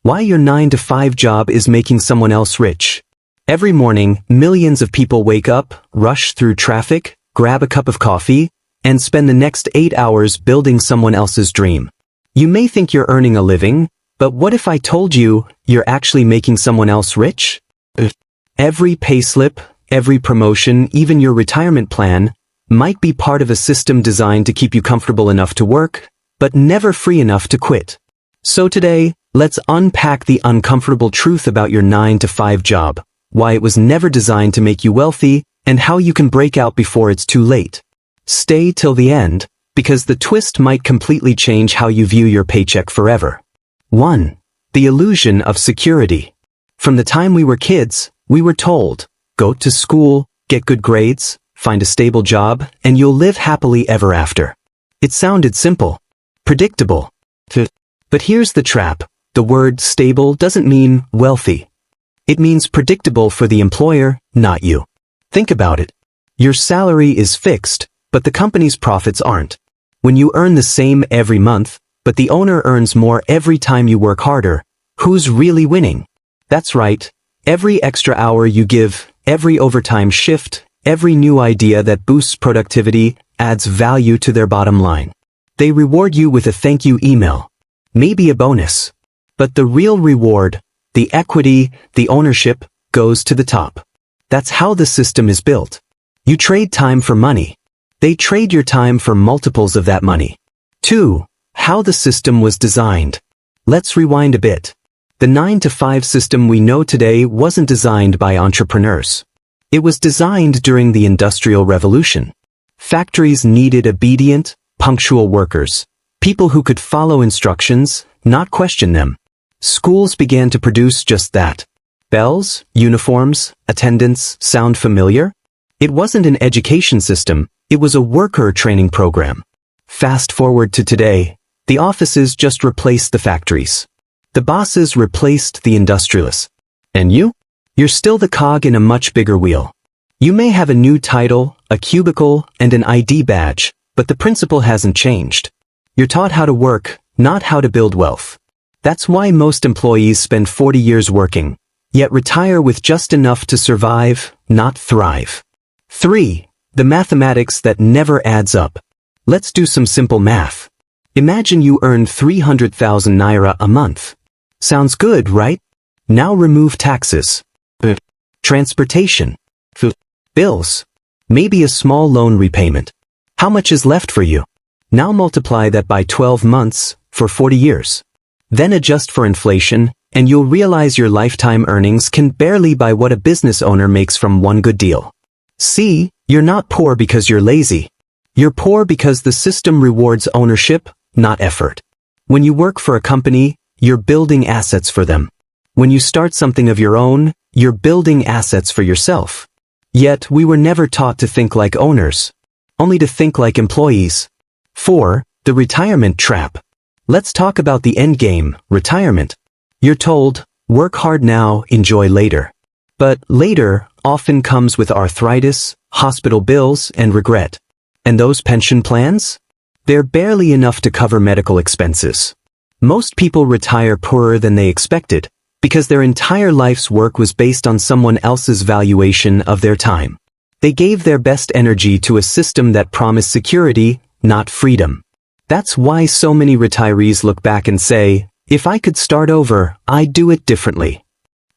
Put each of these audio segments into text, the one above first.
Why your 9-to-5 job is making someone else rich. Every morning, millions of people wake up, rush through traffic, grab a cup of coffee, and spend the next 8 hours building someone else's dream. You may think you're earning a living, but what if I told you you're actually making someone else rich? Every payslip, every promotion, even your retirement plan, might be part of a system designed to keep you comfortable enough to work, but never free enough to quit. So today, let's unpack the uncomfortable truth about your 9-to-5 job, why it was never designed to make you wealthy, and how you can break out before it's too late. Stay till the end, because the twist might completely change how you view your paycheck forever. 1. The illusion of security. From the time we were kids, we were told, go to school, get good grades, find a stable job, and you'll live happily ever after. It sounded simple, predictable. But here's the trap. The word stable doesn't mean wealthy. It means predictable for the employer, not you. Think about it. Your salary is fixed, but the company's profits aren't. When you earn the same every month, but the owner earns more every time you work harder, who's really winning? That's right. Every extra hour you give, every overtime shift, every new idea that boosts productivity adds value to their bottom line. They reward you with a thank you email. Maybe a bonus. But the real reward, the equity, the ownership, goes to the top. That's how the system is built. You trade time for money. They trade your time for multiples of that money. 2. How the system was designed. Let's rewind a bit. The 9-to-5 system we know today wasn't designed by entrepreneurs. It was designed during the Industrial Revolution. Factories needed obedient, punctual workers, people who could follow instructions, not question them. Schools began to produce just that. Bells, uniforms, attendance sound familiar? It wasn't an education system, it was a worker training program. Fast forward to today, the offices just replaced the factories. The bosses replaced the industrialists. And you? You're still the cog in a much bigger wheel. You may have a new title, a cubicle, and an ID badge, but the principle hasn't changed. You're taught how to work, not how to build wealth. That's why most employees spend 40 years working, yet retire with just enough to survive, not thrive. 3. The mathematics that never adds up. Let's do some simple math. Imagine you earn 300,000 naira a month. Sounds good, right? Now remove taxes. Transportation. Bills. Maybe a small loan repayment. How much is left for you? Now multiply that by 12 months, for 40 years. Then adjust for inflation, and you'll realize your lifetime earnings can barely buy what a business owner makes from one good deal. See, you're not poor because you're lazy. You're poor because the system rewards ownership, not effort. When you work for a company, you're building assets for them. When you start something of your own, you're building assets for yourself. Yet we were never taught to think like owners, only to think like employees. 4. The retirement trap. Let's talk about the end game, retirement. You're told, work hard now, enjoy later. But later often comes with arthritis, hospital bills, and regret. And those pension plans? They're barely enough to cover medical expenses. Most people retire poorer than they expected, because their entire life's work was based on someone else's valuation of their time. They gave their best energy to a system that promised security, not freedom. That's why so many retirees look back and say, if I could start over, I'd do it differently.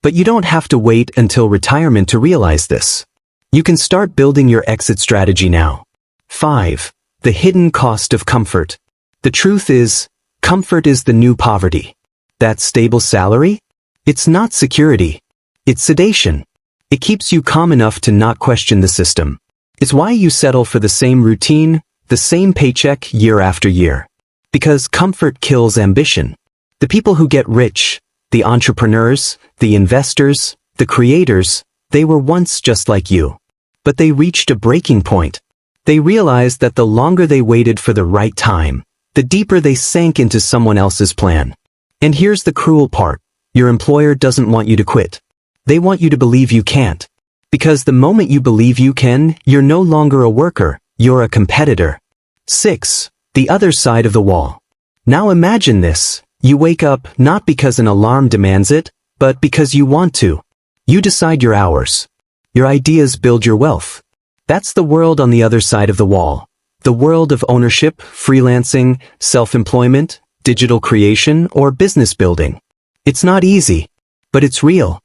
But you don't have to wait until retirement to realize this. You can start building your exit strategy now. 5. The hidden cost of comfort. The truth is, comfort is the new poverty. That stable salary? It's not security. It's sedation. It keeps you calm enough to not question the system. It's why you settle for the same routine, the same paycheck year after year. Because comfort kills ambition. The people who get rich, the entrepreneurs, the investors, the creators, they were once just like you. But they reached a breaking point. They realized that the longer they waited for the right time, the deeper they sank into someone else's plan. And here's the cruel part. Your employer doesn't want you to quit. They want you to believe you can't. Because the moment you believe you can, you're no longer a worker, you're a competitor. 6. The other side of the wall. Now imagine this. You wake up not because an alarm demands it, but because you want to. You decide your hours. Your ideas build your wealth. That's the world on the other side of the wall. The world of ownership, freelancing, self-employment, digital creation, or business building. It's not easy, but it's real.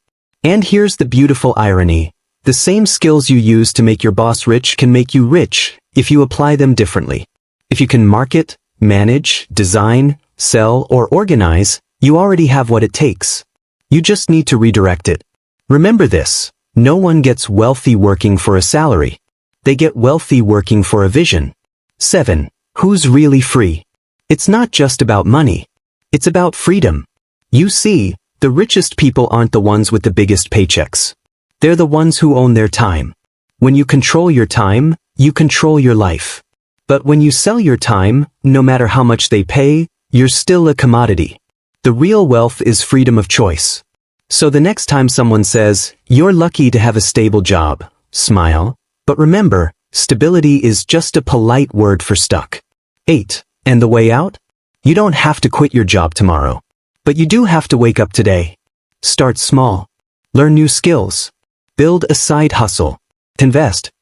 And here's the beautiful irony. The same skills you use to make your boss rich can make you rich if you apply them differently. If you can market, manage, design, sell, or organize, you already have what it takes. You just need to redirect it. Remember this, no one gets wealthy working for a salary. They get wealthy working for a vision. 7. Who's really free? It's not just about money. It's about freedom. You see, the richest people aren't the ones with the biggest paychecks. They're the ones who own their time. When you control your time, you control your life. But when you sell your time, no matter how much they pay, you're still a commodity. The real wealth is freedom of choice. So the next time someone says, "You're lucky to have a stable job," smile. But remember, stability is just a polite word for stuck. 8. And the way out? You don't have to quit your job tomorrow. But you do have to wake up today. Start small. Learn new skills. Build a side hustle. Invest.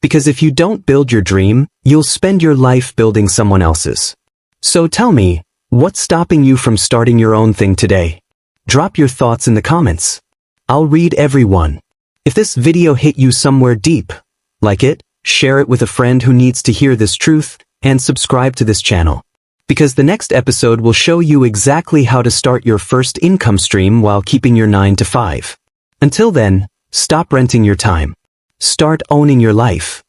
Because if you don't build your dream, you'll spend your life building someone else's. So tell me, what's stopping you from starting your own thing today? Drop your thoughts in the comments. I'll read every one. If this video hit you somewhere deep, like it, share it with a friend who needs to hear this truth, and subscribe to this channel. Because the next episode will show you exactly how to start your first income stream while keeping your 9 to 5. Until then, stop renting your time. Start owning your life.